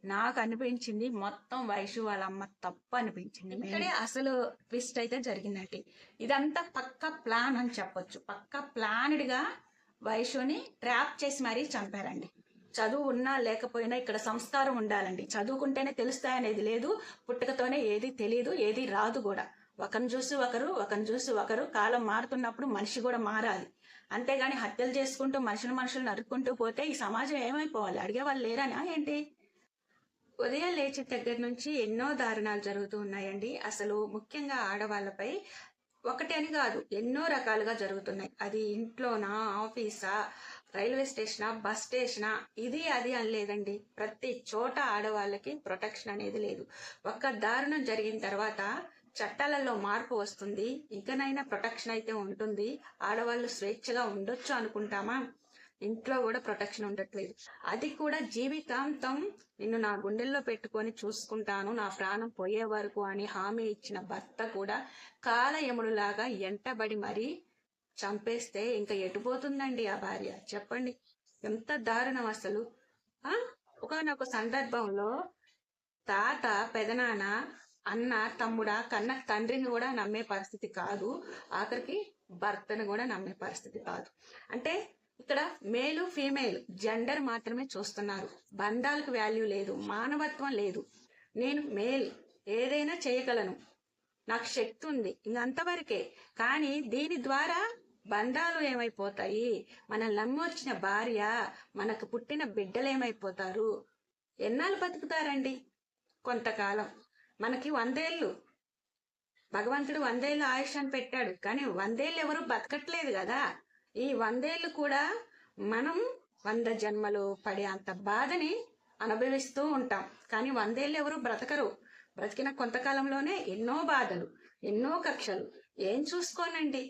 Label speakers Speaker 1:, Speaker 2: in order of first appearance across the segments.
Speaker 1: నాకు అనిపించింది మొత్తం వైషు వాళ్ళ అమ్మ తప్పు అనిపించింది. ఇక్కడే అసలు ట్విస్ట్ అయితే జరిగిందండి. ఇదంతా పక్క ప్లాన్ అని చెప్పొచ్చు. పక్క ప్లాన్డ్ గా వైషుని ట్రాప్ చేసి మరీ చంపారండి. చదువు ఉన్నా లేకపోయినా ఇక్కడ సంస్కారం ఉండాలండి. చదువుకుంటేనే తెలుస్తాయనేది లేదు, పుట్టుకతోనే ఏది తెలియదు, ఏది రాదు కూడా. ఒకరిని చూసి ఒకరు, ఒకరిని చూసి ఒకరు. కాలం మారుతున్నప్పుడు మనిషి కూడా మారాలి. అంతేగాని హత్యలు చేసుకుంటూ మనుషులు నరుక్కుంటూ పోతే ఈ సమాజం ఏమైపోవాలి? అడిగే వాళ్ళు లేరనా ఏంటి? ఉదయం లేచిన దగ్గర నుంచి ఎన్నో దారుణాలు జరుగుతూ ఉన్నాయండి. అసలు ముఖ్యంగా ఆడవాళ్ళపై ఒకటి అని కాదు, ఎన్నో రకాలుగా జరుగుతున్నాయి. అది ఇంట్లోనా, ఆఫీసా, రైల్వే స్టేషనా, బస్ స్టేషనా, ఇది అది అని లేదండి. ప్రతి చోట ఆడవాళ్ళకి ప్రొటెక్షన్ అనేది లేదు. ఒక్క దారుణం జరిగిన తర్వాత చట్టాలలో మార్పు వస్తుంది, ఇంకనైనా ప్రొటెక్షన్ అయితే ఉంటుంది. ఆడవాళ్ళు స్వేచ్ఛగా ఉండొచ్చు అనుకుంటామా? ఇంట్లో కూడా ప్రొటెక్షన్ ఉండట్లేదు. అది కూడా జీవితాంతం నిన్ను నా గుండెల్లో పెట్టుకొని చూసుకుంటాను నా ప్రాణం పోయే వరకు అని హామీ ఇచ్చిన భర్త కూడా కాలయముడులాగా ఎంటబడి మరీ చంపేస్తే ఇంకా ఎటుపోతుందండి ఆ భార్య? చెప్పండి, ఎంత దారుణం అసలు. ఒకనొక సందర్భంలో తాత, పెదనాన్న, అన్న, తమ్ముడా, కన్న తండ్రిని కూడా నమ్మే పరిస్థితి కాదు, ఆఖరికి భర్తను కూడా నమ్మే పరిస్థితి కాదు. అంటే ఇక్కడ మేలు ఫీమేల్ జెండర్ మాత్రమే చూస్తున్నారు. బంధాలకు వాల్యూ లేదు, మానవత్వం లేదు. నేను మేల్, ఏదైనా చేయగలను, నాకు శక్తి ఉంది, ఇంకంతవరకే. కానీ దీని ద్వారా బంధాలు ఏమైపోతాయి? మనల్ని నమ్మొచ్చిన భార్య, మనకు పుట్టిన బిడ్డలు ఏమైపోతారు? ఎన్నాళ్ళు బతుకుతారండి? కొంతకాలం. మనకి 100 ఏళ్ళు, భగవంతుడు 100 ఏళ్ళు ఆయుష్ అని పెట్టాడు, కానీ 100 ఏళ్ళు ఎవరు బతకట్లేదు కదా. ఈ 100 ఏళ్ళు కూడా మనం 100 జన్మలు పడే అంత బాధని అనుభవిస్తూ ఉంటాం. కానీ 100 ఏళ్ళు ఎవరు బ్రతకరు. బ్రతికిన కొంతకాలంలోనే ఎన్నో బాధలు, ఎన్నో కక్షలు. ఏం చూసుకోనండి,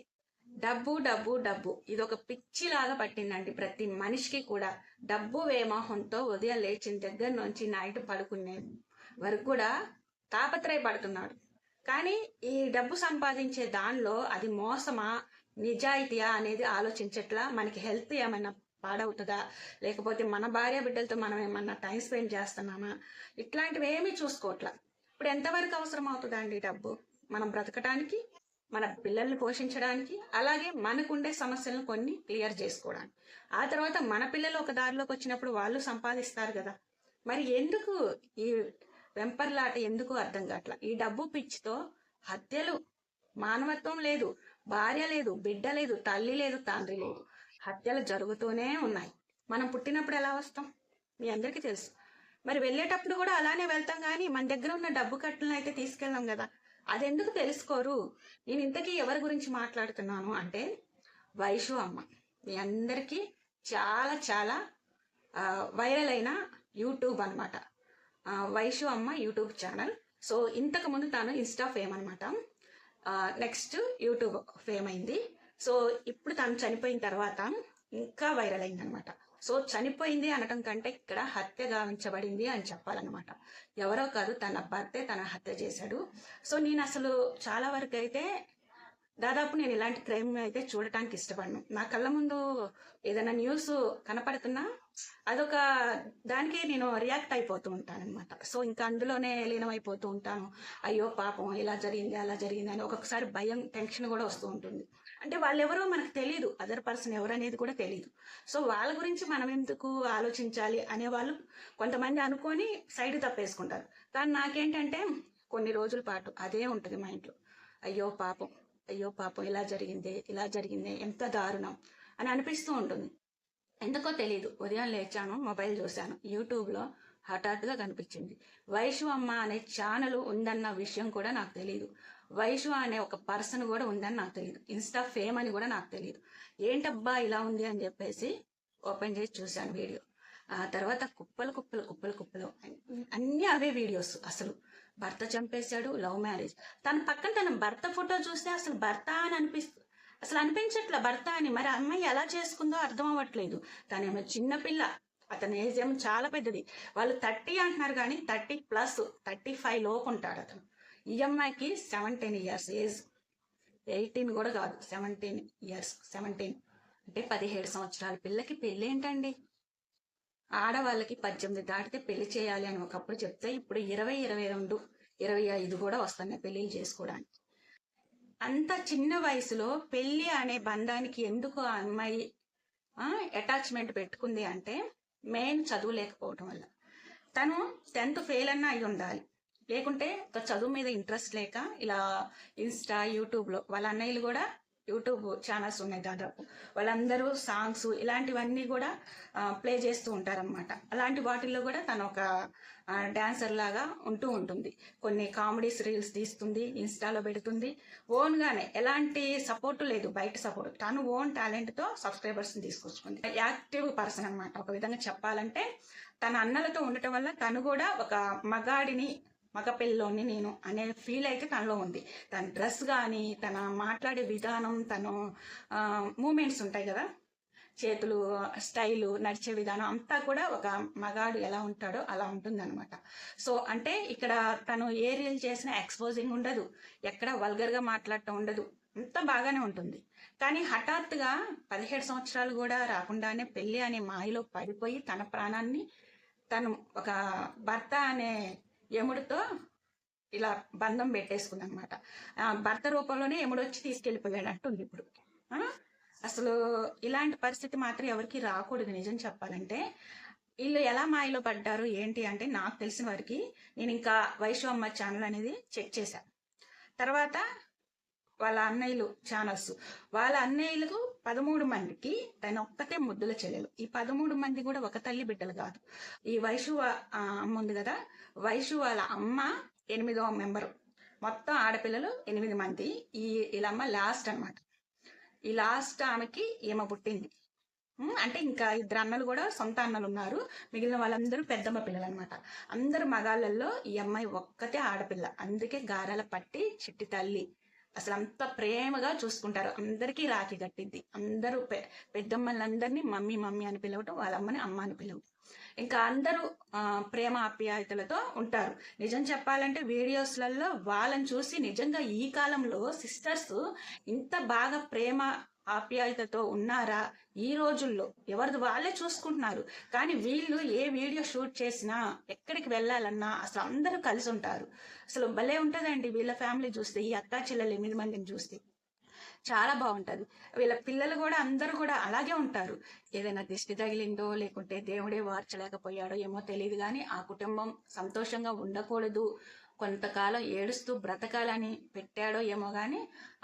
Speaker 1: డబ్బు డబ్బు డబ్బు, ఇది ఒక పిచ్చిలాగా పట్టిందండి ప్రతి మనిషికి కూడా. డబ్బు వేమోహంతో ఉదయం లేచిన దగ్గర నుంచి నైట్ పడుకునే వరకు కూడా తాపత్రయపడుతున్నాడు. కానీ ఈ డబ్బు సంపాదించే దానిలో అది మోసమా, నిజాయితీయా అనేది ఆలోచించట్లా. మనకి హెల్త్ ఏమైనా పాడవుతుందా, లేకపోతే మన భార్య బిడ్డలతో మనం ఏమన్నా టైం స్పెండ్ చేస్తున్నామా, ఇట్లాంటివి ఏమీ చూసుకోవట్లా. ఇప్పుడు ఎంతవరకు అవసరం అవుతుందండి డబ్బు మనం బ్రతకడానికి, మన పిల్లల్ని పోషించడానికి, అలాగే మనకుండే సమస్యలను కొన్ని క్లియర్ చేసుకోవడానికి. ఆ తర్వాత మన పిల్లలు ఒక దారిలోకి వచ్చినప్పుడు వాళ్ళు సంపాదిస్తారు కదా. మరి ఎందుకు ఈ వెంపర్లాట? ఎందుకు అర్థం కావట్లా. ఈ డబ్బు పిచ్చితో హత్యలు, మానవత్వం లేదు, భార్య లేదు, బిడ్డ లేదు, తల్లి లేదు, తండ్రి లేదు, హత్యలు జరుగుతూనే ఉన్నాయి. మనం పుట్టినప్పుడు ఎలా వస్తాం మీ అందరికీ తెలుసు. మరి వెళ్ళేటప్పుడు కూడా అలానే వెళ్తాం, కానీ మన దగ్గర ఉన్న డబ్బు కట్టలను అయితే తీసుకెళ్ళాం కదా. అదెందుకు తెలుసుకోరు? నేను ఇంతకీ ఎవరి గురించి మాట్లాడుతున్నాను అంటే వైషు అమ్మ. మీ అందరికీ చాలా చాలా వైరల్ అయిన యూట్యూబ్ అనమాట, వైషు అమ్మ యూట్యూబ్ ఛానల్. సో ఇంతకు ముందు తాను ఇన్స్టా ఫేమ్ అనమాట, నెక్స్ట్ యూట్యూబ్ ఫేమ్ అయింది. సో ఇప్పుడు తను చనిపోయిన తర్వాత ఇంకా వైరల్ అయింది అనమాట. సో చనిపోయింది అనటం కంటే ఇక్కడ హత్య గావించబడింది అని చెప్పాలన్నమాట. ఎవరో కాదు, తన భర్తే తన హత్య చేశాడు. సో నేను అసలు చాలా వరకు అయితే దాదాపు నేను ఇలాంటి క్రైమ్ అయితే చూడటానికి ఇష్టపడను. నా కళ్ళ ముందు ఏదైనా న్యూస్ కనపడుతున్నా అదొక దానికి నేను రియాక్ట్ అయిపోతూ ఉంటాను అనమాట. సో ఇంకా అందులోనే లీనమైపోతూ ఉంటాను. అయ్యో పాపం, ఇలా జరిగింది అలా జరిగింది అని ఒక్కొక్కసారి భయం, టెన్షన్ కూడా వస్తూ ఉంటుంది. అంటే వాళ్ళు ఎవరో మనకు తెలియదు, అదర్ పర్సన్ ఎవరు అనేది కూడా తెలియదు. సో వాళ్ళ గురించి మనం ఎందుకు ఆలోచించాలి అనే వాళ్ళు కొంతమంది అనుకొని సైడ్ తప్పేసుకుంటారు. కానీ నాకేంటంటే కొన్ని రోజుల పాటు అదే ఉంటుంది మా ఇంట్లో. అయ్యో పాపం, అయ్యో పాపం, ఇలా జరిగింది ఇలా జరిగింది, ఎంత దారుణం అని అనిపిస్తూ ఉంటుంది. ఎందుకో తెలియదు. ఉదయం లేచాను, మొబైల్ చూశాను, యూట్యూబ్లో హఠాత్తుగా కనిపించింది. వైషు అమ్మ అనే ఛానల్ ఉందన్న విషయం కూడా నాకు తెలియదు. వైషు అనే ఒక పర్సన్ కూడా ఉందని నాకు తెలియదు. ఇన్స్టా ఫేమ్ అని కూడా నాకు తెలియదు. ఏంటబ్బా ఇలా ఉంది అని చెప్పేసి ఓపెన్ చేసి చూశాను వీడియో. ఆ తర్వాత కుప్పలు కుప్పలు కుప్పలు కుప్పలు అన్ని అవే వీడియోస్. అసలు భర్త చంపేశాడు, లవ్ మ్యారేజ్. తన పక్కన తన భర్త ఫోటో చూస్తే అసలు భర్త అని అసలు అనిపించట్లే భర్త అని. మరి అమ్మాయి ఎలా చేసుకుందో అర్థం అవ్వట్లేదు. తనేమో చిన్నపిల్ల, అతని ఏజ్ ఏమో చాలా పెద్దది. వాళ్ళు 30 అంటున్నారు, కానీ 30+, 35 లోపు ఉంటాడు అతను. ఈ అమ్మాయికి 17 ఇయర్స్ ఏజ్, 18 కూడా కాదు, 17 ఇయర్స్. 17 అంటే 17 సంవత్సరాల పిల్లకి పెళ్ళి ఏంటండి? ఆడవాళ్ళకి 18 దాటితే పెళ్లి చేయాలి అని ఒకప్పుడు చెప్తే ఇప్పుడు 20, 22, 25 కూడా వస్తున్నాయి పెళ్లిళ్ళు చేసుకోవడానికి. అంత చిన్న వయసులో పెళ్లి అనే బంధానికి ఎందుకు ఆ అమ్మాయి అటాచ్మెంట్ పెట్టుకుంది అంటే మెయిన్ చదువు లేకపోవటం వల్ల. తను 10th ఫెయిల్ అన్నా అయి ఉండాలి, లేకుంటే చదువు మీద ఇంట్రెస్ట్ లేక ఇలా ఇన్స్టా యూట్యూబ్లో వాళ్ళ అన్నయ్యలు కూడా యూట్యూబ్ ఛానల్స్ ఉన్నాయి దాదాపు, వాళ్ళందరూ సాంగ్స్ ఇలాంటివన్నీ కూడా ప్లే చేస్తూ ఉంటారనమాట. అలాంటి వాటిల్లో కూడా తను ఒక డాన్సర్ లాగా ఉంటూ ఉంటుంది. కొన్ని కామెడీస్ రీల్స్ తీస్తుంది, ఇన్స్టాలో పెడుతుంది. ఓన్గానే ఎలాంటి సపోర్ట్ లేదు, బయట సపోర్ట్, తను ఓన్ టాలెంట్తో సబ్స్క్రైబర్స్ని తీసుకొచ్చుకుంది. యాక్టివ్ పర్సన్ అనమాట ఒక విధంగా చెప్పాలంటే. తన అన్నలతో ఉండటం వల్ల తను కూడా ఒక మగపిల్లోని నేను అనే ఫీల్ అయితే తనలో ఉంది. తన డ్రెస్ కానీ, తన మాట్లాడే విధానం, తను మూమెంట్స్ ఉంటాయి కదా, చేతులు స్టైలు, నడిచే విధానం అంతా కూడా ఒక మగాడు ఎలా ఉంటాడో అలా ఉంటుంది అనమాట. సో అంటే ఇక్కడ తను ఏ రీల్ చేసినా ఎక్స్పోజింగ్ ఉండదు, ఎక్కడ వల్గర్గా మాట్లాడటం ఉండదు, అంత బాగానే ఉంటుంది. కానీ హఠాత్తుగా 17 సంవత్సరాలు కూడా రాకుండానే పెళ్లి అనే మాయలో పడిపోయి తన ప్రాణాన్ని తను ఒక భర్త అనే యముడితో ఇలా బంధం పెట్టేసుకుంది అనమాట. భర్త రూపంలోనే యముడు వచ్చి తీసుకెళ్ళిపోయాడు అంటుంది ఇప్పుడు. అసలు ఇలాంటి పరిస్థితి మాత్రం ఎవరికి రాకూడదు. నిజం చెప్పాలంటే వీళ్ళు ఎలా మాయలో పడ్డారు ఏంటి అంటే, నాకు తెలిసిన వారికి నేను ఇంకా వైషు అమ్మ ఛానల్ అనేది చెక్ చేశా. తర్వాత వాళ్ళ అన్నయ్యలు ఛానల్స్, వాళ్ళ అన్నయ్యలకు 13 మందికి తన ఒక్కతే ముద్దుల చెల్లెలు. ఈ 13 మంది కూడా ఒక తల్లి బిడ్డలు కాదు. ఈ వైషు అమ్మ ఉంది కదా, వైషు వాళ్ళ అమ్మ 8వ మెంబరు. మొత్తం ఆడపిల్లలు 8 మంది. వీళ్ళమ్మ లాస్ట్ అనమాట. ఈ లాస్ట్ ఆమెకి ఈమె పుట్టింది. అంటే ఇంకా 2 అన్నలు కూడా సొంత అన్నలు ఉన్నారు, మిగిలిన వాళ్ళందరూ పెద్దమ్మ పిల్లలు అనమాట. అందరు మగాళ్ళల్లో ఈ అమ్మాయి ఒక్కతే ఆడపిల్ల. అందుకే గారాల పట్టి చిట్టి తల్లి అసలు అంత ప్రేమగా చూసుకుంటారు. అందరికీ రాఖీ కట్టింది. అందరూ పెద్దమ్మలందరినీ మమ్మీ మమ్మీ అని పిలవటం, వాళ్ళ అమ్మని అమ్మ అని పిలవటం. ఇంకా అందరూ ప్రేమ ఆప్యాయతలతో ఉంటారు. నిజం చెప్పాలంటే వీడియోస్లలో వాళ్ళని చూసి నిజంగా ఈ కాలంలో సిస్టర్స్ ఇంత బాగా ప్రేమ ఆప్యాయతతో ఉన్నారా ఈ రోజుల్లో? ఎవరిది వాళ్ళే చూసుకుంటున్నారు. కానీ వీళ్ళు ఏ వీడియో షూట్ చేసినా, ఎక్కడికి వెళ్ళాలన్నా అసలు అందరూ కలిసి ఉంటారు. అసలు భలే ఉంటుందండి వీళ్ళ ఫ్యామిలీ చూస్తే. ఈ అక్కా చెల్లెలు 8 మందిని చూస్తే చాలా బాగుంటుంది. వీళ్ళ పిల్లలు కూడా అందరూ కూడా అలాగే ఉంటారు. ఏదైనా దిష్టి తగిలిందో లేకుంటే దేవుడే వార్చలేకపోయాడో ఏమో తెలియదు, కానీ ఆ కుటుంబం సంతోషంగా ఉండకూడదు, కొంతకాలం ఏడుస్తూ బ్రతకాలని పెట్టాడో ఏమో కానీ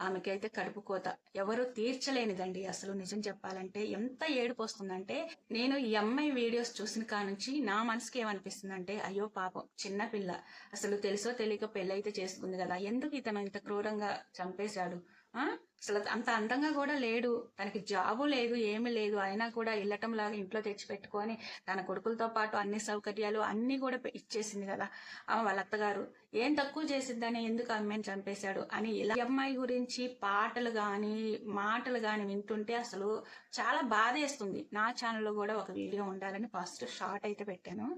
Speaker 1: ఆమెకైతే కడుపు కోత ఎవరు తీర్చలేనిదండి. అసలు నిజం చెప్పాలంటే ఎంత ఏడుపు వస్తుందంటే, నేను ఈ అమ్మాయి వీడియోస్ చూసిన కానుంచి నా మనసుకి ఏమనిపిస్తుందంటే, అయ్యో పాపం చిన్నపిల్ల, అసలు తెలుసో తెలియక పెళ్ళైతే చేసుకుంది కదా, ఎందుకు ఇతను ఇంత క్రూరంగా చంపేశాడు? అసలు అంత అందంగా కూడా లేడు, తనకి జాబు లేదు, ఏమీ లేదు, అయినా కూడా ఇల్లటం లాగా ఇంట్లో తెచ్చిపెట్టుకొని తన కొడుకులతో పాటు అన్ని సౌకర్యాలు అన్నీ కూడా ఇచ్చేసింది కదా వాళ్ళ అత్తగారు. ఏం తక్కువ చేసిద్దని ఎందుకు అమ్మాయిని చంపేశాడు అని ఇలా అమ్మాయి గురించి పాటలు కానీ మాటలు కానీ వింటుంటే అసలు చాలా బాధేస్తుంది. నా ఛానల్లో కూడా ఒక వీడియో ఉండాలని ఫస్ట్ షార్ట్ అయితే పెట్టాను.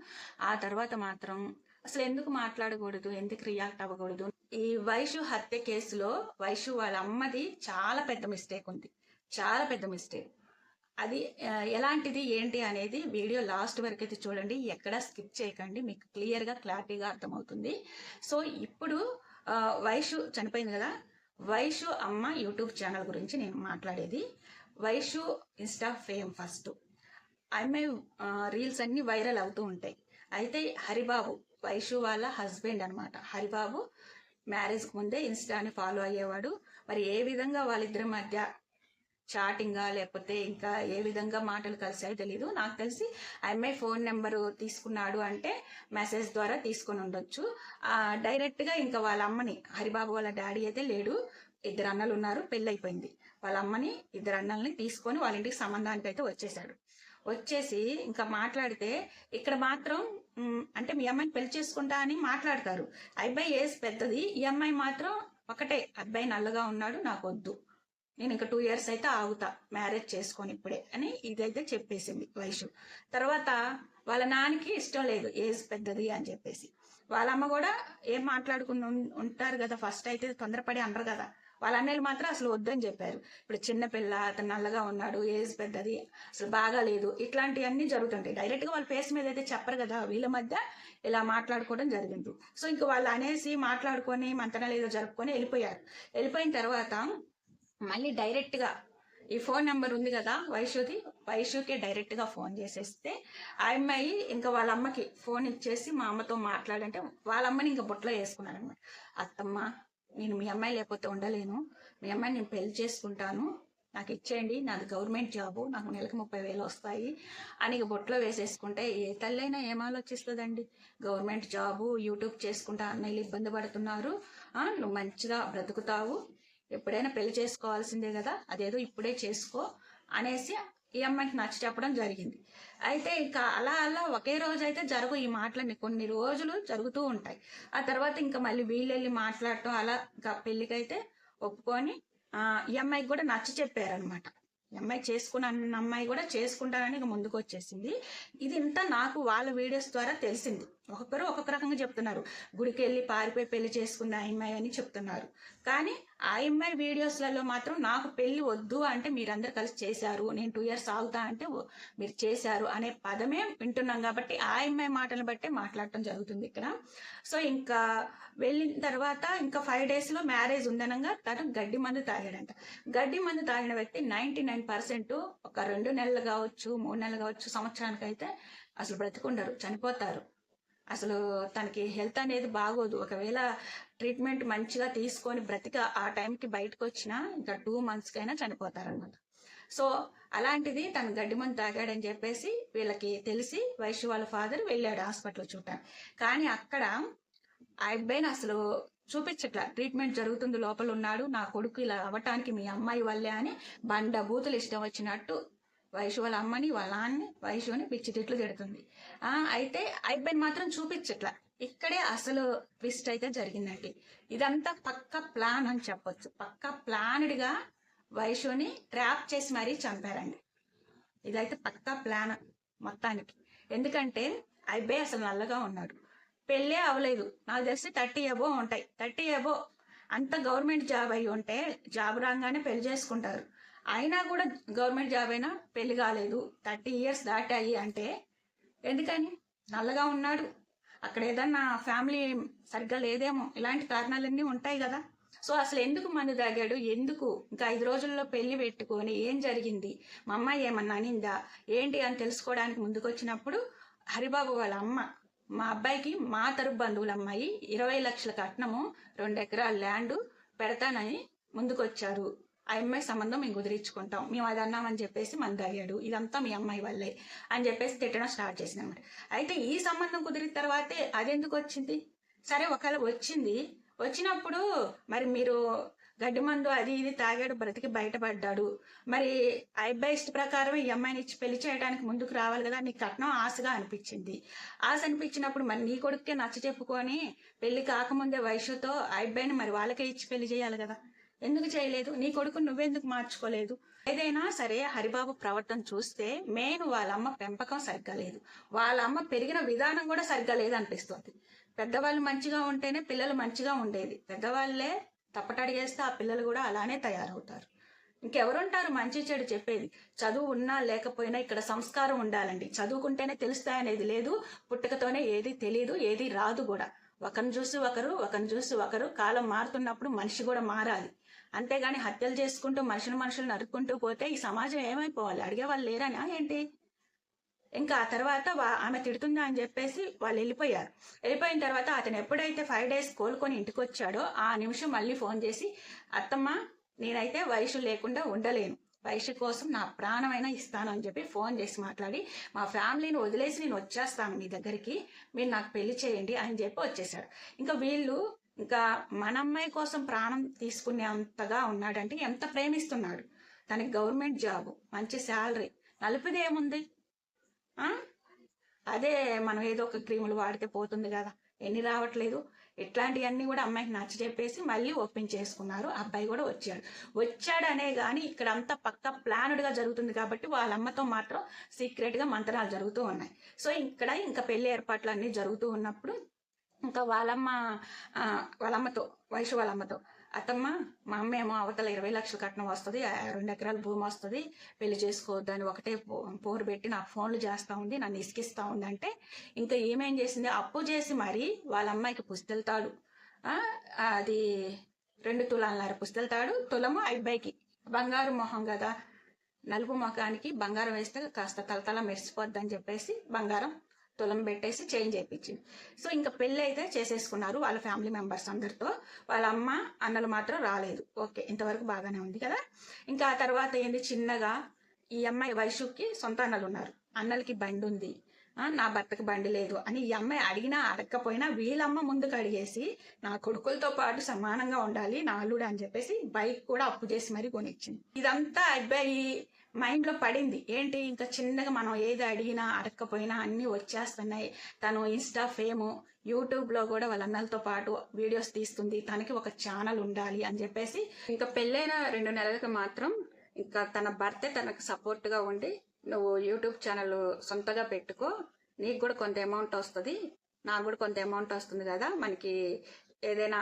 Speaker 1: ఆ తర్వాత మాత్రం అసలు ఎందుకు మాట్లాడకూడదు, ఎందుకు రియాక్ట్ అవ్వకూడదు. ఈ వైషు హత్య కేసులో వైషు వాళ్ళ అమ్మది చాలా పెద్ద మిస్టేక్ ఉంది, చాలా పెద్ద మిస్టేక్. అది ఎలాంటిది ఏంటి అనేది వీడియో లాస్ట్ వరకు అయితే చూడండి, ఎక్కడ స్కిప్ చేయకండి, మీకు క్లియర్గా క్లారిటీగా అర్థమవుతుంది. సో ఇప్పుడు వైషు చనిపోయింది కదా, వైషు అమ్మ యూట్యూబ్ ఛానల్ గురించి నేను మాట్లాడేది. వైషు ఇన్స్టా ఫేమ్ ఫస్ట్, ఆమె రీల్స్ అన్ని వైరల్ అవుతూ ఉంటాయి. అయితే హరిబాబు వైషు వాళ్ళ హస్బెండ్ అనమాట. హరిబాబు మ్యారేజ్కి ముందే ఇన్స్టాని ఫాలో అయ్యేవాడు. మరి ఏ విధంగా వాళ్ళిద్దరి మధ్య చాటింగా లేకపోతే ఇంకా ఏ విధంగా మాటలు కలిసాయో తెలీదు. నాకు తెలిసి అమ్మాయి ఫోన్ నెంబరు తీసుకున్నాడు అంటే మెసేజ్ ద్వారా తీసుకొని ఉండొచ్చు. డైరెక్ట్గా ఇంకా వాళ్ళ అమ్మని, హరిబాబు వాళ్ళ డాడీ అయితే లేడు, 2 అన్నలు ఉన్నారు, పెళ్ళైపోయింది. వాళ్ళ అమ్మని 2 అన్నల్ని తీసుకొని వాళ్ళ ఇంటికి సంబంధానికి అయితే వచ్చేసాడు. వచ్చేసి ఇంకా మాట్లాడితే ఇక్కడ మాత్రం అంటే మీ అమ్మాయిని పెళ్లి చేసుకుంటా అని మాట్లాడతారు. అబ్బాయి ఏజ్ పెద్దది, ఈ అమ్మాయి మాత్రం ఒకటే, అబ్బాయి నల్లగా ఉన్నాడు, నాకు వద్దు, నేను ఇంకా 2 years అయితే ఆగుతా మ్యారేజ్ చేసుకొని ఇప్పుడే అని ఇదైతే చెప్పేసింది వైషు. తర్వాత వాళ్ళ నాన్నకి ఇష్టం లేదు, ఏజ్ పెద్దది అని చెప్పేసి. వాళ్ళ అమ్మ కూడా ఏం మాట్లాడుకుని ఉంటారు కదా, ఫస్ట్ అయితే తొందరపడి అనరు కదా, వాళ్ళ అన్నయ్యలు మాత్రం అసలు వద్దని చెప్పారు. ఇప్పుడు చిన్న పిల్ల, అతను నల్లగా ఉన్నాడు, ఏజ్ పెద్దది, అసలు బాగాలేదు, ఇట్లాంటివన్నీ జరుగుతుంటాయి. డైరెక్ట్గా వాళ్ళ ఫేస్ మీద అయితే చెప్పరు కదా, వీళ్ళ మధ్య ఇలా మాట్లాడుకోవడం జరిగింది. సో ఇంక వాళ్ళు అనేసి మాట్లాడుకొని మంతనాలు ఏదో జరుపుకొని వెళ్ళిపోయారు. వెళ్ళిపోయిన తర్వాత మళ్ళీ డైరెక్ట్గా ఈ ఫోన్ నెంబర్ ఉంది కదా వైషుకే డైరెక్ట్గా ఫోన్ చేసేస్తే ఆ అమ్మాయి ఇంకా వాళ్ళ అమ్మకి ఫోన్ ఇచ్చేసి మా అమ్మతో మాట్లాడంటే వాళ్ళ అమ్మని ఇంకా బుట్టలో వేసుకున్నారనమాట. అత్తమ్మ, నేను మీ అమ్మాయి లేకపోతే ఉండలేను, మీ అమ్మాయిని నేను పెళ్లి చేసుకుంటాను, నాకు ఇచ్చేయండి, నాది గవర్నమెంట్ జాబు, నాకు నెలకు 30,000 వస్తాయి అని బొట్లో వేసేసుకుంటే ఏ తల్లైనా ఏం ఆలోచిస్తుందండి? గవర్నమెంట్ జాబు, యూట్యూబ్ చేసుకుంటా అన్నయ్యలు ఇబ్బంది పడుతున్నారు, నువ్వు మంచిగా బ్రతుకుతావు, ఎప్పుడైనా పెళ్లి చేసుకోవాల్సిందే కదా, అదేదో ఇప్పుడే చేసుకో అనేసి ఈ అమ్మాయికి నచ్చ చెప్పడం జరిగింది. అయితే ఇంకా అలా అలా ఒకే రోజు అయితే జరుగు ఈ మాటలన్నీ కొన్ని రోజులు జరుగుతూ ఉంటాయి. ఆ తర్వాత ఇంకా మళ్ళీ వీళ్ళెళ్ళి మాట్లాడటం అలా ఇంకా పెళ్ళికైతే ఒప్పుకొని ఈ అమ్మాయికి కూడా నచ్చ చెప్పారనమాట. ఈ అమ్మాయి చేసుకున్న అమ్మాయి కూడా చేసుకుంటానని ఇక ముందుకు వచ్చేసింది. ఇది ఇంత నాకు వాళ్ళ వీడియోస్ ద్వారా తెలిసింది. ఒక్కొక్కరు ఒక్కొక్క రకంగా చెప్తున్నారు. గుడికి వెళ్ళి పారిపోయి పెళ్లి చేసుకుంది ఆ అమ్మాయి అని చెప్తున్నారు. కానీ ఆ అమ్మాయి వీడియోస్లలో మాత్రం నాకు పెళ్లి వద్దు అంటే మీరందరూ కలిసి చేశారు, నేను 2 years ఆగుతా అంటే మీరు చేశారు అనే పదమే వింటున్నాం. కాబట్టి ఆ అమ్మాయి మాటలను బట్టే మాట్లాడటం జరుగుతుంది ఇక్కడ. సో ఇంకా వెళ్ళిన తర్వాత ఇంకా 5 daysలో మ్యారేజ్ ఉందనగా తను గడ్డి మందు తాగాడంట. గడ్డి మందు తాగిన వ్యక్తి 99% ఒక 2 నెలలు కావచ్చు, 3 నెలలు కావచ్చు, సంవత్సరానికి అయితే అసలు బ్రతికుండరు, చనిపోతారు. అసలు తనకి హెల్త్ అనేది బాగోదు. ఒకవేళ ట్రీట్మెంట్ మంచిగా తీసుకొని బ్రతిక ఆ టైంకి బయటకు వచ్చినా ఇంకా 2 monthsకైనా చనిపోతారనమాట. సో అలాంటిది తను గడ్డి మందు తాగాడని చెప్పేసి వీళ్ళకి తెలిసి వైశ్య వాళ్ళ ఫాదర్ వెళ్ళాడు హాస్పిటల్ చూడటానికి. కానీ అక్కడ ఆ అబ్బాయిని అసలు చూపించట్లా, ట్రీట్మెంట్ జరుగుతుంది, లోపల ఉన్నాడు, నా కొడుకు ఇలా అవ్వటానికి మీ అమ్మాయి వల్లే అని బండ బూతులు ఇష్టం వచ్చినట్టు వైషు వాళ్ళ అమ్మని వాళ్ళ నాన్నని వైషుని పిచ్చి తిట్లు తిడుతుంది. అయితే అబ్బాయిని మాత్రం చూపించట్లా. ఇక్కడే అసలు ట్విస్ట్ అయితే జరిగిందండి. ఇదంతా పక్క ప్లాన్ అని చెప్పొచ్చు. పక్క ప్లాన్డ్గా వైషుని ట్రాప్ చేసి మరీ చంపారండి. ఇదైతే పక్కా ప్లాన్ మొత్తానికి. ఎందుకంటే అబ్బాయి అసలు నల్లగా ఉన్నాడు, పెళ్ళే అవ్వలేదు, నాకు తెలిసి 30 above ఉంటాయి. 30 above అంత గవర్నమెంట్ జాబ్ అయి ఉంటే జాబ్ రాగానే పెళ్లి చేసుకుంటారు. అయినా కూడా గవర్నమెంట్ జాబ్ అయినా పెళ్లి కాలేదు, 30 years దాటాయి అంటే ఎందుకని? నల్లగా ఉన్నాడు, అక్కడ ఏదన్నా ఫ్యామిలీ సరిగ్గా లేదేమో, ఇలాంటి కారణాలన్నీ ఉంటాయి కదా. సో అసలు ఎందుకు మందు తాగాడు, ఎందుకు ఇంకా 5 రోజుల్లో పెళ్లి పెట్టుకొని ఏం జరిగింది, మా అమ్మాయి ఏమన్నా అనిందా ఏంటి అని తెలుసుకోవడానికి ముందుకు వచ్చినప్పుడు హరిబాబు వాళ్ళ అమ్మ మా అబ్బాయికి మా తరపు బంధువుల అమ్మాయి 20 లక్షల కట్నము 2 ఎకరాల ల్యాండ్ పెడతానని ముందుకు వచ్చారు. ఆ అమ్మాయి సంబంధం మేము కుదిరించుకుంటాం, మేము అది అన్నామని చెప్పేసి మంది తాగాడు, ఇదంతా మీ అమ్మాయి వల్లే అని చెప్పేసి తిట్టడం స్టార్ట్ చేసింది అనమాట. అయితే ఈ సంబంధం కుదిరిన తర్వాతే అదెందుకు వచ్చింది? సరే ఒకవేళ వచ్చినప్పుడు మరి మీరు గడ్డి మందు అది ఇది తాగాడు, బ్రతికి బయటపడ్డాడు, మరి ఆ అబ్బాయి ఇష్ట ప్రకారం ఈ అమ్మాయిని ఇచ్చి పెళ్లి చేయడానికి ముందుకు రావాలి కదా. నీకు కట్నం ఆశగా అనిపించింది. ఆశ అనిపించినప్పుడు మరి నీ కొడుకే నచ్చ చెప్పుకొని పెళ్లి కాకముందే వయసుతో ఆ అబ్బాయిని మరి వాళ్ళకే ఇచ్చి పెళ్లి చేయాలి కదా. ఎందుకు చేయలేదు? నీ కొడుకు నువ్వెందుకు మార్చుకోలేదు? ఏదైనా సరే హరిబాబు ప్రవర్తన చూస్తే మెయిన్ వాళ్ళ అమ్మ పెంపకం సరిగ్గా లేదు, వాళ్ళ అమ్మ పెరిగిన విధానం కూడా సరిగ్గా లేదనిపిస్తుంది. పెద్దవాళ్ళు మంచిగా ఉంటేనే పిల్లలు మంచిగా ఉండేది. పెద్దవాళ్ళే తప్పటడిగేస్తే ఆ పిల్లలు కూడా అలానే తయారవుతారు. ఇంకెవరుంటారు మంచి చెడు చెప్పేది? చదువు ఉన్నా లేకపోయినా ఇక్కడ సంస్కారం ఉండాలండి. చదువుకుంటేనే తెలుస్తాయనేది లేదు, పుట్టుకతోనే ఏది తెలియదు, ఏది రాదు కూడా. ఒకరిని చూసి ఒకరు కాలం మారుతున్నప్పుడు మనిషి కూడా మారాలి. అంతేగాని హత్యలు చేసుకుంటూ మనుషులు నరుక్కుంటూ పోతే ఈ సమాజం ఏమైపోవాలి? అడిగే వాళ్ళు లేరనా ఏంటి? ఇంకా ఆ తర్వాత ఆమె తిడుతుందా అని చెప్పేసి వాళ్ళు వెళ్ళిపోయారు. వెళ్ళిపోయిన తర్వాత అతను ఎప్పుడైతే 5 days కోలుకొని ఇంటికి వచ్చాడో ఆ నిమిషం మళ్ళీ ఫోన్ చేసి, అత్తమ్మ నేనైతే వయసు లేకుండా ఉండలేను, వయసు కోసం నా ప్రాణమైనా ఇస్తాను అని చెప్పి ఫోన్ చేసి మాట్లాడి, మా ఫ్యామిలీని వదిలేసి నేను వచ్చేస్తాను మీ దగ్గరికి, మీరు నాకు పెళ్లి చేయండి అని చెప్పి వచ్చేసాడు. ఇంకా వీళ్ళు ఇంకా మన అమ్మాయి కోసం ప్రాణం తీసుకునే అంతగా ఉన్నాడంటే ఎంత ప్రేమిస్తున్నాడు. తనకి గవర్నమెంట్ జాబు, మంచి శాలరీ, నలుపుది ఏముంది? అదే మనం ఏదో ఒక క్రీములు వాడితే పోతుంది కదా, ఎన్ని రావట్లేదు. ఇట్లాంటివన్నీ కూడా అమ్మాయికి నచ్చ చెప్పేసి మళ్ళీ ఒప్పించేసుకున్నారు. అబ్బాయి కూడా వచ్చాడనే కానీ ఇక్కడ అంతా పక్క ప్లాన్డ్గా జరుగుతుంది కాబట్టి వాళ్ళ అమ్మతో మాత్రం సీక్రెట్గా మంత్రాలు జరుగుతూ ఉన్నాయి. సో ఇక్కడ ఇంకా పెళ్లి ఏర్పాట్లు అన్నీ జరుగుతూ ఉన్నప్పుడు ఇంకా వాళ్ళమ్మతో వైషు వాళ్ళమ్మతో అత్తమ్మ మా అమ్మ ఏమో అవతల 20 లక్షలు కట్నం వస్తుంది, 2 ఎకరాల భూమి వస్తుంది, పెళ్లి చేసుకోవద్దు అని ఒకటే పోరు పెట్టి నాకు ఫోన్లు చేస్తూ ఉంది, నన్ను ఇసుకిస్తూ ఉంది అంటే ఇంకా ఏమేం చేసింది, అప్పు చేసి మరి వాళ్ళ అమ్మాయికి పుస్తెళ్తాడు, అది 2 తులాలన్నర పుస్తెళ్తాడు, తులము అబ్బాయికి బంగారు మొహం కదా, నలుపు మొఖానికి బంగారం వేస్తే కాస్త తలతల మెరిసిపోద్ది అని చెప్పేసి బంగారం తులం పెట్టేసి చేంజ్ చేయించింది. సో ఇంకా పెళ్ళి అయితే చేసేసుకున్నారు వాళ్ళ ఫ్యామిలీ మెంబర్స్ అందరితో. వాళ్ళ అమ్మ అన్నలు మాత్రం రాలేదు. ఓకే, ఇంతవరకు బాగానే ఉంది కదా. ఇంకా ఆ తర్వాత ఏంది, చిన్నగా ఈ అమ్మాయి వైషుకి సొంత అన్నలు ఉన్నారు, అన్నలకి బండి ఉంది, నా భర్తకి బండి లేదు అని ఈ అమ్మాయి అడిగినా అడగకపోయినా వీళ్ళమ్మ ముందుకు అడిగేసి నా కొడుకులతో పాటు సమానంగా ఉండాలి నా అల్లుడు అని చెప్పేసి బైక్ కూడా అప్పు చేసి మరీ కొనిచ్చింది. ఇదంతా అబ్బాయి మైండ్లో పడింది. ఏంటి, ఇంకా చిన్నగా మనం ఏది అడిగినా అడగకపోయినా అన్నీ వచ్చేస్తున్నాయి, తను ఇన్స్టా ఫేము, యూట్యూబ్లో కూడా వాళ్ళ అన్నలతో పాటు వీడియోస్ తీస్తుంది, తనకి ఒక ఛానల్ ఉండాలి అని చెప్పేసి ఇంకా పెళ్ళైన 2 నెలలకు మాత్రం ఇంకా తన భర్తే తనకు సపోర్ట్గా ఉండి, నువ్వు యూట్యూబ్ ఛానల్ సొంతగా పెట్టుకో, నీకు కూడా కొంత అమౌంట్ వస్తుంది, నాకు కూడా కొంత అమౌంట్ వస్తుంది కదా, మనకి ఏదైనా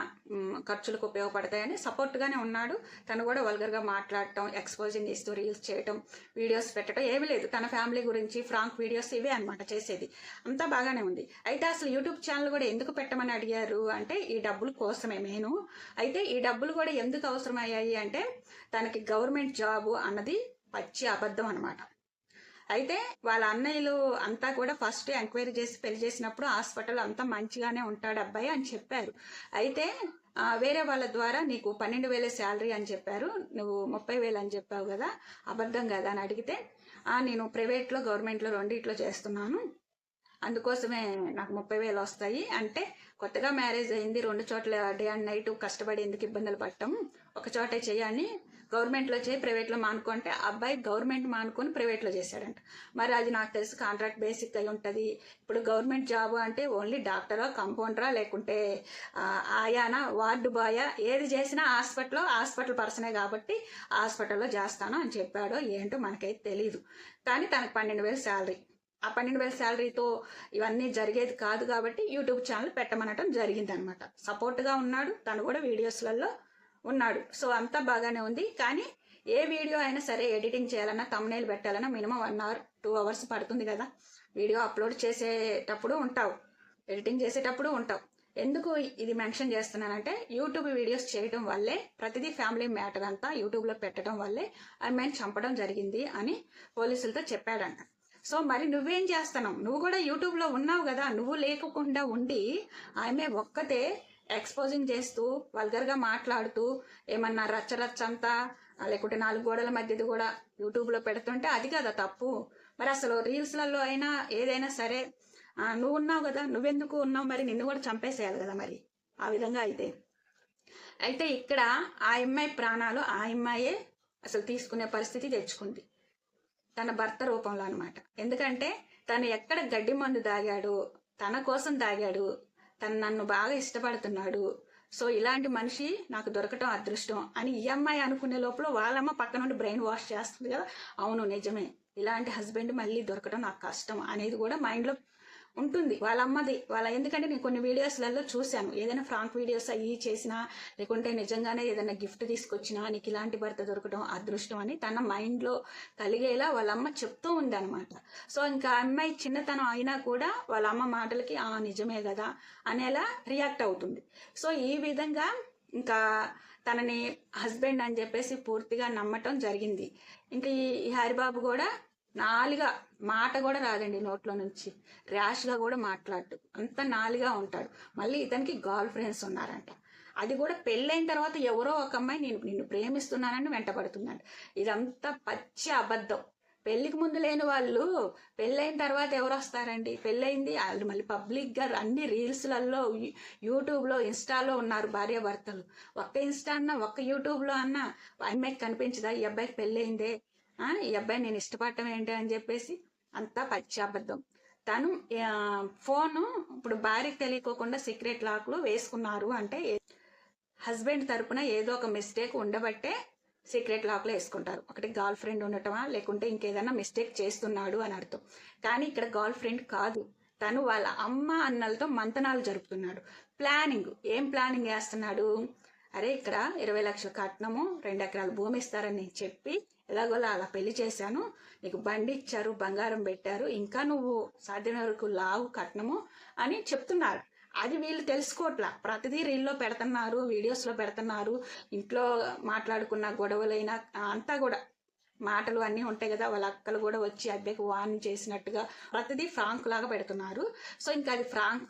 Speaker 1: ఖర్చులకు ఉపయోగపడతాయని సపోర్ట్గానే ఉన్నాడు. తను కూడా వల్గర్గా మాట్లాడటం, ఎక్స్పోజింగ్ ఇస్తూ రీల్స్ చేయటం, వీడియోస్ పెట్టడం ఏమీ లేదు. తన ఫ్యామిలీ గురించి ఫ్రాంక్ వీడియోస్ ఇవే అనమాట చేసేది. అంతా బాగానే ఉంది. అయితే అసలు యూట్యూబ్ ఛానల్ కూడా ఎందుకు పెట్టమని అడిగారు అంటే ఈ డబ్బుల కోసమే మెయిన్. అయితే ఈ డబ్బులు కూడా ఎందుకు అవసరమయ్యాయి అంటే తనకి గవర్నమెంట్ జాబు అన్నది పచ్చి అబద్ధం అనమాట. అయితే వాళ్ళ అన్నయ్యలు అంతా కూడా ఫస్ట్ ఎంక్వైరీ చేసి పెళ్లి చేసినప్పుడు హాస్పిటల్ అంతా మంచిగానే ఉంటాడు అబ్బాయి అని చెప్పారు. అయితే వేరే వాళ్ళ ద్వారా నీకు 12,000 శాలరీ అని చెప్పారు, నువ్వు 30,000 అని చెప్పావు కదా, అబద్ధం కదా అని అడిగితే నేను ప్రైవేట్లో గవర్నమెంట్లో రెండిట్లో చేస్తున్నాను, అందుకోసమే నాకు 30,000 వస్తాయి అంటే, కొత్తగా మ్యారేజ్ అయింది, 2 చోట్ల డే అండ్ నైట్ కష్టపడి ఎందుకు ఇబ్బందులు పడటం, ఒక చోటే చేయాలని గవర్నమెంట్లో చేయి ప్రైవేట్లో మానుకుంటే అబ్బాయి గవర్నమెంట్ మానుకొని ప్రైవేట్లో చేశాడంట. మరి అది నాకు తెలిసి కాంట్రాక్ట్ బేసిక్ అయి ఉంటుంది. ఇప్పుడు గవర్నమెంట్ జాబ్ అంటే ఓన్లీ డాక్టరా, కంపౌండరా, లేకుంటే ఆయానా, వార్డు బాయా, ఏది చేసినా హాస్పిటల్ పర్సనే కాబట్టి హాస్పిటల్లో చేస్తాను అని చెప్పాడో ఏంటో మనకైతే తెలీదు. కానీ తనకు 12,000 శాలరీ, ఆ 12,000 శాలరీతో ఇవన్నీ జరిగేది కాదు కాబట్టి యూట్యూబ్ ఛానల్ పెట్టమనటం జరిగింది అనమాట. సపోర్ట్గా ఉన్నాడు, తను కూడా వీడియోస్లలో ఉన్నాడు. సో అంతా బాగానే ఉంది. కానీ ఏ వీడియో అయినా సరే ఎడిటింగ్ చేయాలన్నా, తమ్నైల్ పెట్టాలన్నా మినిమం 1 అవర్ 2 అవర్స్ పడుతుంది కదా. వీడియో అప్లోడ్ చేసేటప్పుడు ఉంటావు, ఎడిటింగ్ చేసేటప్పుడు ఉంటావు. ఎందుకు ఇది మెన్షన్ చేస్తున్నానంటే యూట్యూబ్ వీడియోస్ చేయడం వల్లే, ప్రతిదీ ఫ్యామిలీ మ్యాటర్ అంతా యూట్యూబ్లో పెట్టడం వల్లే ఆమెను చంపడం జరిగింది అని పోలీసులతో చెప్పాడంట. సో మరి నువ్వేం చేస్తున్నావు, నువ్వు కూడా యూట్యూబ్లో ఉన్నావు కదా, నువ్వు లేకుండా ఉండి ఆమె ఒక్కతే ఎక్స్పోజింగ్ చేస్తూ వల్గర్గా మాట్లాడుతూ ఏమన్నా రచ్చరచ్చంతా లేకుంటే 4 గోడల మధ్యది కూడా యూట్యూబ్లో పెడుతుంటే అది కదా తప్పు. మరి అసలు రీల్స్లలో అయినా ఏదైనా సరే నువ్వు ఉన్నావు కదా, నువ్వెందుకు ఉన్నావు, మరి నిన్ను కూడా చంపేసేయాలి కదా మరి ఆ విధంగా అయితే ఇక్కడ ఆ అమ్మాయి ప్రాణాలు ఆ అమ్మాయే అసలు తీసుకునే పరిస్థితి తెచ్చుకుంది తన భర్త రూపంలో అనమాట. ఎందుకంటే తను ఎక్కడ గడ్డి మందు దాగాడు, తన కోసం దాగాడు, తను నన్ను బాగా ఇష్టపడుతున్నాడు, సో ఇలాంటి మనిషి నాకు దొరకటం అదృష్టం అని ఈ అమ్మాయి అనుకునే లోపల వాళ్ళమ్మ పక్క నుండి బ్రెయిన్ వాష్ చేస్తుంది కదా, అవును నిజమే, ఇలాంటి హస్బెండ్ మళ్ళీ దొరకటం నాకు కష్టం అనేది కూడా మైండ్లో ఉంటుంది వాళ్ళ అమ్మది. ఎందుకంటే నేను కొన్ని వీడియోస్లలో చూశాను, ఏదైనా ఫ్రాంక్ వీడియోస్ అయ్యి చేసినా లేకుంటే నిజంగానే ఏదైనా గిఫ్ట్ తీసుకొచ్చినా నీకు ఇలాంటి భర్త దొరకడం అదృష్టం అని తన మైండ్లో కలిగేలా వాళ్ళ అమ్మ చెప్తూ ఉంది అనమాట. సో ఇంకా అమ్మాయి చిన్నతనం అయినా కూడా వాళ్ళ అమ్మ మాటలకి నిజమే కదా అనేలా రియాక్ట్ అవుతుంది. సో ఈ విధంగా ఇంకా తనని హస్బెండ్ అని చెప్పేసి పూర్తిగా నమ్మటం జరిగింది. ఇంకా ఈ హరిబాబు కూడా నాలుగా మాట కూడా రాదండి నోట్లో నుంచి, ర్యాష్గా కూడా మాట్లాడు, అంత నాలుగా ఉంటాడు. మళ్ళీ ఇతనికి గర్ల్ ఫ్రెండ్స్ ఉన్నారంట, అది కూడా పెళ్ళైన తర్వాత ఎవరో ఒక అమ్మాయి నిన్ను ప్రేమిస్తున్నానని వెంటబడుతున్నాడు. ఇదంతా పచ్చి అబద్ధం. పెళ్ళికి ముందు లేని వాళ్ళు పెళ్ళైన తర్వాత ఎవరు వస్తారండి? పెళ్ళయింది వాళ్ళు మళ్ళీ పబ్లిక్గా అన్ని రీల్స్లలో, యూట్యూబ్లో, ఇన్స్టాలో ఉన్నారు భార్యాభర్తలు. ఒక్క ఇన్స్టా అన్నా, ఒక్క యూట్యూబ్లో అన్నా అమ్మాయికి కనిపించదా ఈ అబ్బాయికి పెళ్ళయిందే, ఈ అబ్బాయి నేను ఇష్టపడటం ఏంటి అని చెప్పేసి అంతా పచ్చి అబద్ధం. తను ఫోను ఇప్పుడు భార్యకి తెలియకోకుండా సీక్రెట్ లాక్లు వేసుకున్నారు అంటే హస్బెండ్ తరపున ఏదో ఒక మిస్టేక్ ఉండబట్టే సీక్రెట్ లాక్లో వేసుకుంటారు. ఒకటి గర్ల్ ఫ్రెండ్ ఉండటమా, లేకుంటే ఇంకేదైనా మిస్టేక్ చేస్తున్నాడు అని అర్థం. కానీ ఇక్కడ గర్ల్ ఫ్రెండ్ కాదు, తను వాళ్ళ అమ్మ అన్నలతో మంతనాలు జరుపుతున్నాడు. ప్లానింగ్, ఏం ప్లానింగ్ వేస్తున్నాడు? అరే ఇక్కడ 20 లక్షల కట్నము 2 ఎకరాల భూమి ఇస్తారని చెప్పి ఎలాగోలా అలా పెళ్లి చేశాను, నీకు బండి ఇచ్చారు, బంగారం పెట్టారు, ఇంకా నువ్వు సాధ్యమైన వరకు లావు కట్నము అని చెప్తున్నారు. అది వీళ్ళు తెలుసుకోవట్లా. ప్రతిదీ రీల్లో పెడుతున్నారు, వీడియోస్లో పెడుతున్నారు. ఇంట్లో మాట్లాడుకున్న గొడవలైనా అంతా కూడా మాటలు అన్నీ ఉంటాయి కదా, వాళ్ళ అక్కలు కూడా వచ్చి అబ్బాయికి వార్న్ చేసినట్టుగా ప్రతిదీ ఫ్రాంక్ లాగా పెడుతున్నారు. సో ఇంకా అది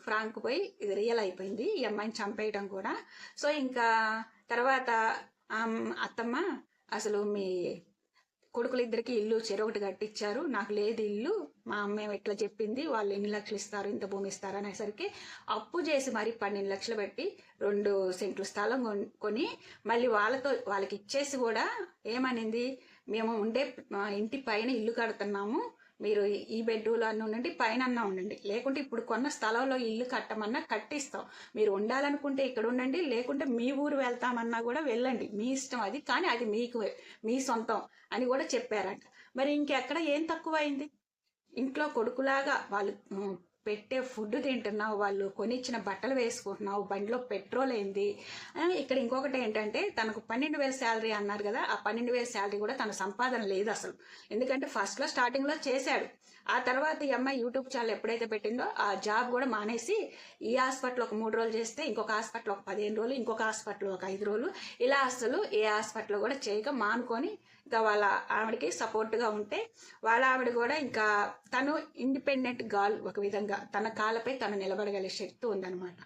Speaker 1: ఫ్రాంక్ పోయి ఇది రియల్ అయిపోయింది, ఈ అమ్మాయిని చంపేయడం కూడా. సో ఇంకా తర్వాత అత్తమ్మ అసలు మీ కొడుకులిద్దరికి ఇల్లు చెరొకటి కట్టించారు, నాకు లేదు ఇల్లు, మా అమ్మ ఎట్లా చెప్పింది, వాళ్ళు ఎన్ని లక్షలు ఇస్తారు, ఇంత భూమి ఇస్తారు అనేసరికి అప్పు చేసి మరి 12 లక్షలు పెట్టి 2 సెంట్లు స్థలం కొని మళ్ళీ వాళ్ళకి ఇచ్చేసి కూడా ఏమనింది, మేము ఉండే ఇంటి పైన ఇల్లు కడుతున్నాము, మీరు ఈ బెడ్రూమ్లో అన్న ఉండండి, పైన అన్న ఉండండి, లేకుంటే ఇప్పుడు కొన్న స్థలంలో ఇల్లు కట్టమన్నా కట్టిస్తాం, మీరు ఉండాలనుకుంటే ఇక్కడ ఉండండి, లేకుంటే మీ ఊరు వెళ్తామన్నా కూడా వెళ్ళండి, మీ ఇష్టం అది, కానీ అది మీకు మీ సొంతం అని కూడా చెప్పారంట. మరి ఇంకెక్కడ ఏం తక్కువైంది? ఇంట్లో కొడుకులాగా వాళ్ళు పెట్టే ఫుడ్ తింటున్నావు, వాళ్ళు కొనిచ్చిన బట్టలు వేసుకుంటున్నావు, బండిలో పెట్రోల్ అయింది. ఇక్కడ ఇంకొకటి ఏంటంటే తనకు 12,000 శాలరీ అన్నారు కదా, ఆ 12,000 శాలరీ కూడా తన సంపాదన లేదు అసలు. ఎందుకంటే ఫస్ట్లో స్టార్టింగ్లో చేశాడు, ఆ తర్వాత ఈ అమ్మాయి యూట్యూబ్ ఛానల్ ఎప్పుడైతే పెట్టిందో ఆ జాబ్ కూడా మానేసి ఈ హాస్పిటల్ ఒక 3 రోజులు చేస్తే ఇంకొక హాస్పిటల్ ఒక 15 రోజులు, ఇంకొక హాస్పిటల్ ఒక 5 రోజులు, ఇలా అసలు ఏ హాస్పిటల్ కూడా చేయక మానుకొని ఇంకా వాళ్ళ ఆవిడకి సపోర్ట్గా ఉంటే వాళ్ళ ఆవిడ కూడా ఇంకా తను ఇండిపెండెంట్ గర్ల్, ఒక విధంగా తన కాళ్ళపై తను నిలబడగలిగే శక్తి ఉందన్నమాట.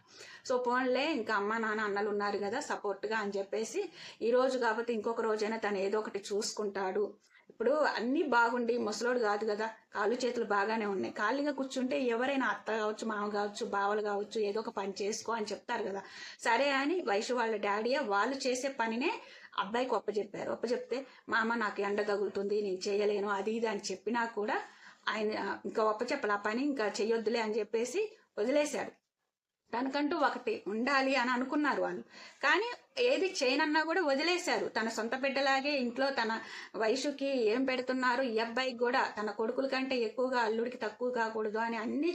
Speaker 1: సో పోన్లే ఇంకా అమ్మ నాన్న అన్నలు ఉన్నారు కదా సపోర్ట్గా అని చెప్పేసి ఈ రోజు కాకపోతే ఇంకొక రోజైనా తను ఏదో ఒకటి చూసుకుంటాడు. ఇప్పుడు అన్నీ బాగుండి ముసలోడు కాదు కదా, కాళ్ళు చేతులు బాగానే ఉన్నాయి, ఖాళీగా కూర్చుంటే ఎవరైనా అత్త కావచ్చు, మామ కావచ్చు, బావలు కావచ్చు, ఏదో ఒక పని చేసుకో అని చెప్తారు కదా. సరే అని వైషు వాళ్ళ డాడీ వాళ్ళు చేసే పనినే అబ్బాయికి ఒప్పచెప్పారు. ఒప్పచెప్తే మా అమ్మ నాకు ఎండ తగులుతుంది, నేను చేయలేను, అది ఇది అని చెప్పినా కూడా ఆయన ఇంకా ఒప్పచెప్పాలి, ఆ పని ఇంకా చెయ్యొద్దులే అని చెప్పేసి వదిలేశాడు. తనకంటూ ఒకటి ఉండాలి అని అనుకున్నారు వాళ్ళు, కానీ ఏది చేయనన్నా కూడా వదిలేశారు. తన సొంత బిడ్డలాగే ఇంట్లో తన వయసుకి ఏం పెడుతున్నారు, ఈ అబ్బాయికి కూడా తన కొడుకుల కంటే ఎక్కువగా అల్లుడికి తక్కువ కాకూడదు అని అన్నీ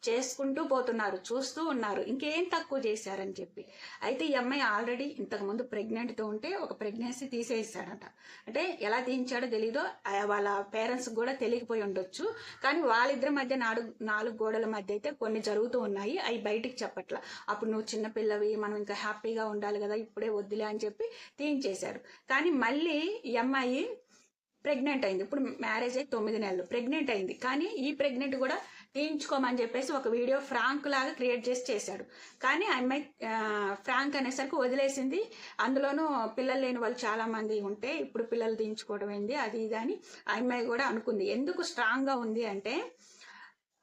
Speaker 1: చేసుకుంటూ పోతున్నారు, చూస్తూ ఉన్నారు, ఇంకేం తక్కువ చేశారని చెప్పి. అయితే ఈ అమ్మాయి ఆల్రెడీ ఇంతకుముందు ప్రెగ్నెంట్తో ఉంటే ఒక ప్రెగ్నెన్సీ తీసేసాడట. అంటే ఎలా తీయించాడో తెలీదో, వాళ్ళ పేరెంట్స్ కూడా తెలియకపోయి ఉండొచ్చు, కానీ వాళ్ళిద్దరి మధ్య 4 గోడల మధ్య అయితే కొన్ని జరుగుతూ ఉన్నాయి, అవి బయటికి చెప్పట్లా. అప్పుడు నువ్వు చిన్నపిల్లవి, మనం ఇంకా హ్యాపీగా ఉండాలి కదా, ఇప్పుడే వద్దులే అని చెప్పి తీయించేశారు. కానీ మళ్ళీ ఈ అమ్మాయి ప్రెగ్నెంట్ అయింది. ఇప్పుడు మ్యారేజ్ అయ్యి 9 నెలలు ప్రెగ్నెంట్ అయింది. కానీ ఈ ప్రెగ్నెంట్ కూడా తీయించుకోమని చెప్పేసి ఒక వీడియో ఫ్రాంక్ లాగా క్రియేట్ చేశాడు. కానీ ఆ అమ్మాయి ఫ్రాంక్ అనేసరికి వదిలేసింది. అందులోనూ పిల్లలు లేని వాళ్ళు చాలామంది ఉంటే ఇప్పుడు పిల్లలు తీయించుకోవడం ఏంది అది ఇది అని ఆ అమ్మాయి కూడా అనుకుంది. ఎందుకు స్ట్రాంగ్గా ఉంది అంటే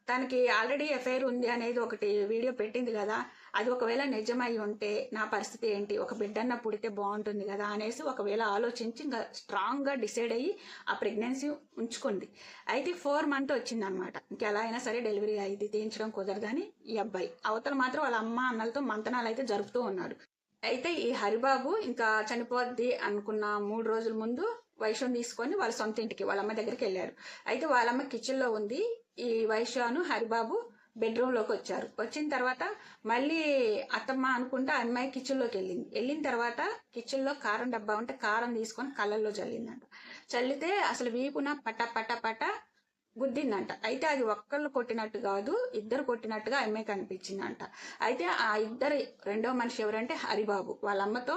Speaker 1: తనకి ఆల్రెడీ ఎఫ్ఐఆర్ ఉంది అనేది ఒకటి వీడియో పెట్టింది కదా, అది ఒకవేళ నిజమై ఉంటే నా పరిస్థితి ఏంటి, ఒక బిడ్డన్న పుడితే బాగుంటుంది కదా అనేసి ఒకవేళ ఆలోచించి ఇంకా స్ట్రాంగ్గా డిసైడ్ అయ్యి ఆ ప్రెగ్నెన్సీ ఉంచుకుంది. అయితే 4 మంత్ వచ్చిందనమాట. ఇంకెలా అయినా సరే డెలివరీ అయింది, తీయించడం కుదరదని ఈ అబ్బాయి అవతల మాత్రం వాళ్ళ అమ్మ అన్నలతో మంతనాలు అయితే జరుపుతూ ఉన్నాడు. అయితే ఈ హరిబాబు ఇంకా చనిపోద్ది అనుకున్న 3 రోజుల ముందు వైశ్యం తీసుకొని వాళ్ళ సొంత ఇంటికి వాళ్ళ అమ్మ దగ్గరికి వెళ్ళాడు. అయితే వాళ్ళమ్మ కిచెన్లో ఉంది, ఈ వైశ్యాను హరిబాబు బెడ్రూమ్లోకి వచ్చారు. వచ్చిన తర్వాత మళ్ళీ అత్తమ్మ అనుకుంటే ఆ అమ్మాయి కిచెన్లోకి వెళ్ళిన తర్వాత కిచెన్లో కారం డబ్బా ఉంటే కారం తీసుకొని కళ్ళల్లో చల్లిందంట. చల్లితే అసలు వీపున పట గుద్దిందంట. అయితే అది ఒక్కళ్ళు కొట్టినట్టు కాదు, ఇద్దరు కొట్టినట్టుగా అమ్మాయికి అనిపించిందంట. అయితే ఆ ఇద్దరు రెండో మనిషి ఎవరంటే హరిబాబు వాళ్ళ అమ్మతో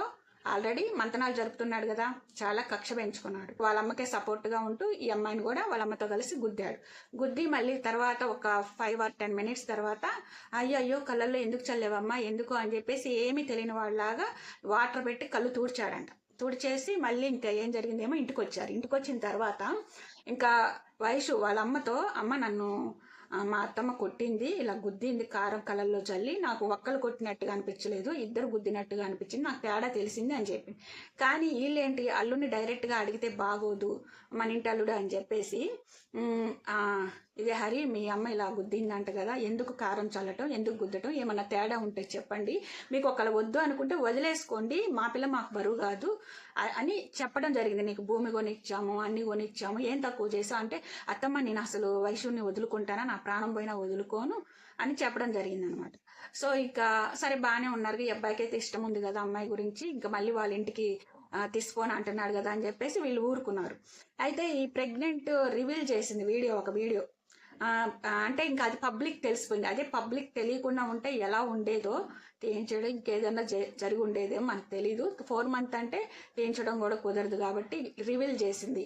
Speaker 1: ఆల్రెడీ మంతనాలు జరుపుతున్నాడు కదా, చాలా కక్ష పెంచుకున్నాడు. వాళ్ళ అమ్మకే సపోర్ట్గా ఉంటూ ఈ అమ్మాయిని కూడా వాళ్ళ అమ్మతో కలిసి గుద్ది మళ్ళీ తర్వాత ఒక 5 or 10 minutes తర్వాత అయ్యో కళ్ళల్లో ఎందుకు చల్లేవమ్మా ఎందుకు అని చెప్పేసి ఏమీ తెలియని వాళ్ళలాగా వాటర్ పెట్టి కళ్ళు తుడిచేసి మళ్ళీ ఇంకా ఏం జరిగిందేమో ఇంటికి వచ్చారు. ఇంటికి వచ్చిన తర్వాత ఇంకా వైషు వాళ్ళ అమ్మతో, అమ్మ నన్ను మా అత్తమ్మ కొట్టింది, ఇలా గుద్దింది కారం కలర్లో చల్లి, నాకు ఒక్కలు కొట్టినట్టుగా అనిపించలేదు, ఇద్దరు గుద్దినట్టుగా అనిపించింది, నాకు తేడా తెలిసింది అని చెప్పింది. కానీ వీళ్ళేంటి అల్లుడిని డైరెక్ట్గా అడిగితే బాగోదు మన ఇంటి అల్లుడు అని చెప్పేసి ఇది హరి మీ అమ్మ ఇలా గుద్దిందంట కదా, ఎందుకు కారం చల్లటం, ఎందుకు గుద్దటం, ఏమన్నా తేడా ఉంటే చెప్పండి, మీకు ఒకళ్ళు వద్దు అనుకుంటే వదిలేసుకోండి, మా పిల్ల మాకు బరువు కాదు అని చెప్పడం జరిగింది. నీకు భూమి కొనిచ్చాము, అన్ని కొనిచ్చాము, ఏం తక్కువ చేసా అంటే, అత్తమ్మ నేను అసలు వైశ్యుని వదులుకుంటానా, నా ప్రాణం పోయినా వదులుకోను అని చెప్పడం జరిగింది అనమాట. సో ఇక సరే బాగానే ఉన్నారు, ఈ అబ్బాయికి అయితే ఇష్టం ఉంది కదా అమ్మాయి గురించి, ఇంకా మళ్ళీ వాళ్ళ ఇంటికి తీసుకోని అంటున్నాడు కదా అని చెప్పేసి వీళ్ళు ఊరుకున్నారు. అయితే ఈ ప్రెగ్నెంట్ రివీల్ చేసింది ఒక వీడియో. అంటే ఇంకా అది పబ్లిక్ తెలిసిపోయింది. అదే పబ్లిక్ తెలియకుండా ఉంటే ఎలా ఉండేదో, తీయించడం ఇంకేదన్నా జరిగి ఉండేదో మనకు తెలీదు. 4 months అంటే తీయించడం కూడా కుదరదు కాబట్టి రివీల్ చేసింది.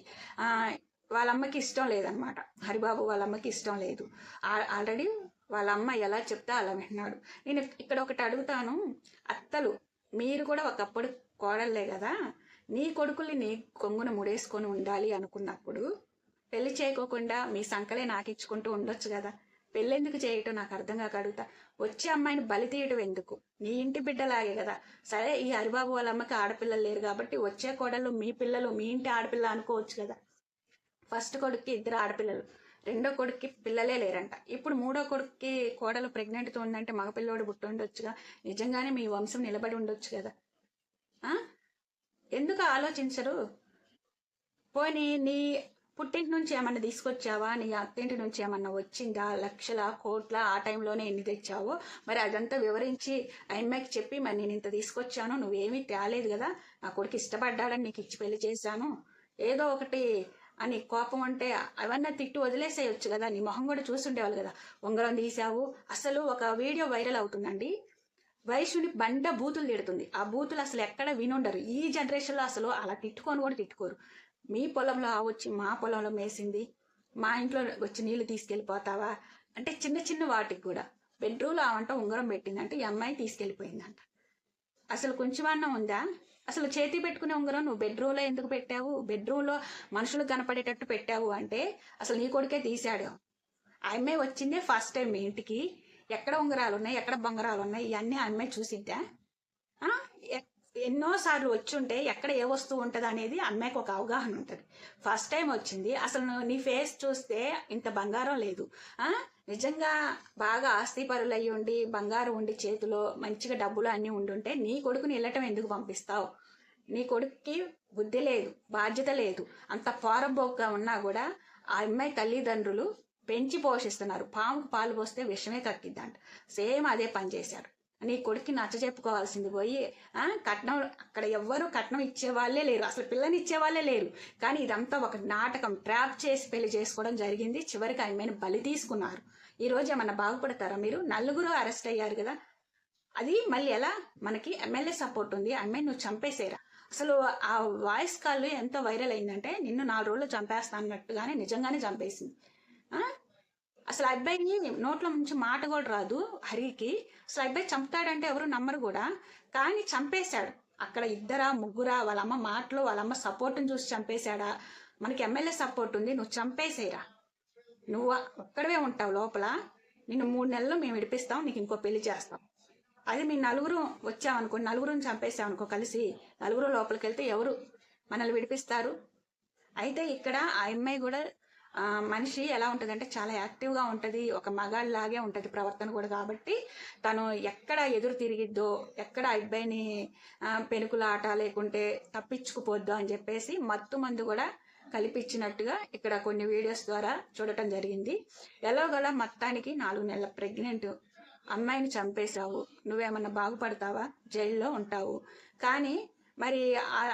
Speaker 1: వాళ్ళ అమ్మకి ఇష్టం లేదనమాట, హరిబాబు వాళ్ళ అమ్మకి ఇష్టం లేదు. ఆల్రెడీ వాళ్ళ అమ్మ ఎలా చెప్తే అలా వింటున్నాడు. నేను ఇక్కడ ఒకటి అడుగుతాను, అత్తలు మీరు కూడా ఒకప్పుడు కోడళ్ళే కదా, నీ కొడుకుల్ని నీ కొంగున ముడేసుకొని ఉండాలి అనుకున్నప్పుడు పెళ్లి చేయకోకుండా మీ సంకలే నాకు ఇచ్చుకుంటూ ఉండొచ్చు కదా, పెళ్ళెందుకు చేయటం నాకు అర్థం కాక అడుగుతా. వచ్చే అమ్మాయిని బలి తీయటం ఎందుకు, నీ ఇంటి బిడ్డలాగే కదా. సరే ఈ హరిబాబు వాళ్ళ అమ్మకి ఆడపిల్లలు లేరు కాబట్టి వచ్చే కోడళ్ళు మీ పిల్లలు, మీ ఇంటి ఆడపిల్ల అనుకోవచ్చు కదా. ఫస్ట్ కొడుక్కి 2 ఆడపిల్లలు, రెండో కొడుక్కి పిల్లలే లేరంట, ఇప్పుడు 3వ కొడుక్కి కోడలు ప్రెగ్నెంట్తో ఉందంటే మగపిల్లోడు పుట్టి ఉండొచ్చుగా, నిజంగానే మీ వంశం నిలబడి ఉండొచ్చు కదా. ఎందుకు ఆలోచించరు? పోనీ నీ పుట్టింటి నుంచి ఏమన్నా తీసుకొచ్చావా, నీ అత్తింటి నుంచి ఏమన్నా వచ్చిందా, లక్షల కోట్ల ఆ టైంలోనే ఎన్ని తెచ్చావో మరి అదంతా వివరించి అమ్మాయికి చెప్పి, మరి నేను ఇంత తీసుకొచ్చాను, నువ్వేమీ తేలేదు కదా, నా కొడుకు ఇష్టపడ్డాడని నీకు ఇచ్చి పెళ్లి చేశాను, ఏదో ఒకటి అని కోపం అంటే అవన్నీ తిట్టు వదిలేసేయచ్చు కదా, నీ మొహం కూడా చూసుండేవాళ్ళు కదా. ఉంగరం తీసావు, అసలు ఒక వీడియో వైరల్ అవుతుందండి, వైశ్యుని బండ బూతులు తిడుతుంది, ఆ బూతులు అసలు ఎక్కడ వినుండరు. ఈ జనరేషన్లో అసలు అలా తిట్టుకొని కూడా తిట్టుకోరు. మీ పొలంలో వచ్చి మా పొలంలో మేసింది, మా ఇంట్లో వచ్చి నీళ్లు తీసుకెళ్ళిపోతావా అంటే చిన్న చిన్న వాటికి కూడా. బెడ్రూమ్లో ఆవంట ఉంగరం పెట్టిందంటే ఈ అమ్మాయి తీసుకెళ్ళిపోయిందంట. అసలు కొంచెమన్నా ఉందా? అసలు చేతి పెట్టుకునే ఉంగరం నువ్వు బెడ్రూమ్లో ఎందుకు పెట్టావు, బెడ్రూమ్లో మనుషులు కనపడేటట్టు పెట్టావు అంటే అసలు నీ కొడుకే తీశాడు. ఆ అమ్మాయి వచ్చిందే ఫస్ట్ టైం మీ ఇంటికి, ఎక్కడ ఉంగరాలు ఉన్నాయి, ఎక్కడ బంగారాలు ఉన్నాయి, ఇవన్నీ ఆ అమ్మాయి చూసిద్దా? ఎన్నోసార్లు వచ్చుంటే ఎక్కడ ఏ వస్తువు ఉంటుంది అనేది అమ్మాయికి ఒక అవగాహన ఉంటుంది. ఫస్ట్ టైం వచ్చింది, అసలు నీ ఫేస్ చూస్తే ఇంత బంగారం లేదు. నిజంగా బాగా ఆస్తిపరులు అయ్యి ఉండి బంగారం ఉండి చేతిలో మంచిగా డబ్బులు అన్నీ ఉండుంటే నీ కొడుకుని వెళ్ళటం ఎందుకు పంపిస్తావు? నీ కొడుకుకి బుద్ధి లేదు, బాధ్యత లేదు. అంత పోరబోగ్గా ఉన్నా కూడా ఆ అమ్మాయి తల్లిదండ్రులు పెంచి పోషిస్తున్నారు. పాముకు పాలు పోస్తే విషమే కక్కిద్దంట, సేమ్ అదే పని చేశారు. నీ కొడుక్కి నచ్చ చెప్పుకోవాల్సింది పోయి కట్నం, అక్కడ ఎవ్వరూ కట్నం ఇచ్చేవాళ్ళే లేరు, అసలు పిల్లని ఇచ్చేవాళ్ళే లేరు. కానీ ఇదంతా ఒక నాటకం, ట్రాప్ చేసి పెళ్లి చేసుకోవడం జరిగింది. చివరికి ఆమెను బలి తీసుకున్నారు. ఈరోజు ఏమన్నా బాగుపడతారా మీరు? 4 అరెస్ట్ అయ్యారు కదా, అది మళ్ళీ ఎలా? మనకి ఎమ్మెల్యే సపోర్ట్ ఉంది, అమ్మాయి నువ్వు చంపేసేరా. అసలు ఆ వాయిస్ కాల్ ఎంత వైరల్ అయిందంటే నిన్ను 4 రోజులు చంపేస్తా అన్నట్టుగానే నిజంగానే చంపేసింది. అసలు అబ్బాయిని నోట్లో నుంచి మాట కూడా రాదు హరికి. అసలు అబ్బాయి చంపుతాడంటే ఎవరు నమ్మరు కూడా, కానీ చంపేశాడు. అక్కడ 2 3 వాళ్ళ అమ్మ మాటలు, వాళ్ళ అమ్మ సపోర్ట్ని చూసి చంపేశాడా? మనకి ఎమ్మెల్యే సపోర్ట్ ఉంది, నువ్వు చంపేసేయరా. నువ్వు ఒక్కడవే ఉంటావు లోపల, నిన్ను 3 నెలలు మేము విడిపిస్తాం, నీకు ఇంకో పెళ్లి చేస్తాం. అది మీ 4 వచ్చామనుకో, 4 చంపేసామనుకో కలిసి, 4 లోపలికి వెళ్తే ఎవరు మనల్ని విడిపిస్తారు? అయితే ఇక్కడ ఆ అమ్మాయి కూడా మనిషి ఎలా ఉంటుందంటే చాలా యాక్టివ్గా ఉంటుంది, ఒక మగాళ్ళలాగే ఉంటుంది ప్రవర్తన కూడా. కాబట్టి తను ఎక్కడ ఎదురు తిరిగిద్దో, ఎక్కడ అబ్బాయిని పెనుకులాట లేకుంటే తప్పించుకుపోద్దో అని చెప్పేసి మత్తు మందు కూడా కలిపించినట్టుగా ఇక్కడ కొన్ని వీడియోస్ ద్వారా చూడటం జరిగింది. ఎలాగోలా మొత్తానికి 4 నెలల ప్రెగ్నెంట్ అమ్మాయిని చంపేశావు, నువ్వేమన్నా బాగుపడతావా? జైల్లో ఉంటావు. కానీ మరి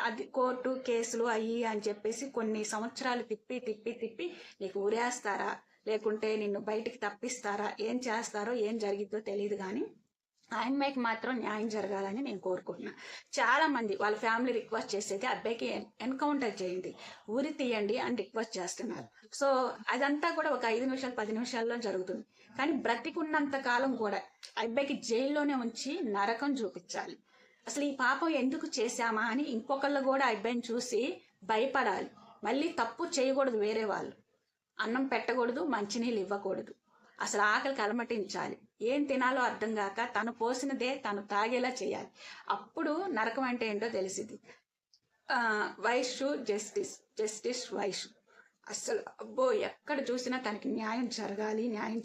Speaker 1: అది కోర్టు కేసులు అయ్యి అని చెప్పేసి కొన్ని సంవత్సరాలు తిప్పి తిప్పి తిప్పి నీకు ఊరేస్తారా, లేకుంటే నిన్ను బయటికి తప్పిస్తారా, ఏం చేస్తారో ఏం జరిగిద్దో తెలియదు. కానీ ఆ అమ్మాయికి మాత్రం న్యాయం జరగాలని నేను కోరుకుంటున్నాను. చాలా మంది వాళ్ళ ఫ్యామిలీ రిక్వెస్ట్ చేసేది అబ్బాయికి ఎన్కౌంటర్ చేయండి, ఊరి తీయండి అని రిక్వెస్ట్ చేస్తున్నారు. సో అదంతా కూడా ఒక 5 నిమిషాలు 10 నిమిషాల్లో జరుగుతుంది. కానీ బ్రతికున్నంత కాలం కూడా అబ్బాయికి జైల్లోనే ఉంచి నరకం చూపించాలి. అసలు ఈ పాపం ఎందుకు చేశామా అని ఇంకొకళ్ళు కూడా అబ్బాయిని చూసి భయపడాలి. మళ్ళీ తప్పు చేయకూడదు, వేరే వాళ్ళు అన్నం పెట్టకూడదు, మంచినీళ్ళు ఇవ్వకూడదు, అసలు ఆకలికి అలమటించాలి. ఏం తినాలో అర్థం కాక తను పోసినదే తను తాగేలా చేయాలి. అప్పుడు నరకం అంటే ఏంటో తెలిసింది. Vaishu justice, justice Vaishu. అస్సలు అబ్బో ఎక్కడ చూసినా తనకి న్యాయం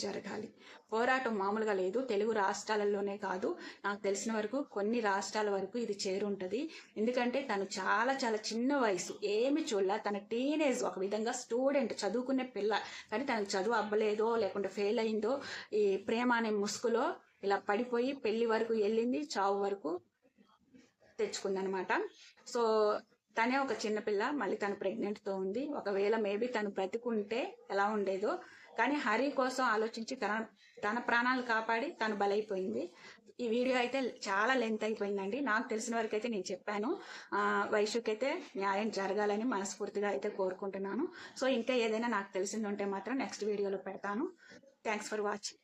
Speaker 1: జరగాలి. పోరాటం మామూలుగా లేదు. తెలుగు రాష్ట్రాలలోనే కాదు, నాకు తెలిసిన వరకు కొన్ని రాష్ట్రాల వరకు ఇది చేరుంటుంది. ఎందుకంటే తను చాలా చాలా చిన్న వయసు, ఏమి చూడలే. తన టీనేజ్ ఒక విధంగా స్టూడెంట్, చదువుకునే పిల్ల, కానీ తనకు చదువు అవ్వలేదో లేకుంటే ఫెయిల్ అయిందో ఈ ప్రేమ అనే ముసుగులో ఇలా పడిపోయి పెళ్లి వరకు వెళ్ళింది, చావు వరకు తెచ్చుకుందనమాట. సో తనే ఒక చిన్నపిల్ల, మళ్ళీ తను ప్రెగ్నెంట్తో ఉంది. ఒకవేళ మేబీ తను బ్రతికుంటే ఎలా ఉండేదో, కానీ హరి కోసం ఆలోచించి తన ప్రాణాలు కాపాడి తను బలైపోయింది. ఈ వీడియో అయితే చాలా లెంత్ అయిపోయిందండి. నాకు తెలిసిన వరకు అయితే నేను చెప్పాను. వైషుకి అయితే న్యాయం జరగాలని మనస్ఫూర్తిగా అయితే కోరుకుంటున్నాను. సో ఇంకా ఏదైనా నాకు తెలిసింది ఉంటే మాత్రం నెక్స్ట్ వీడియోలో పెడతాను. Thanks for watching.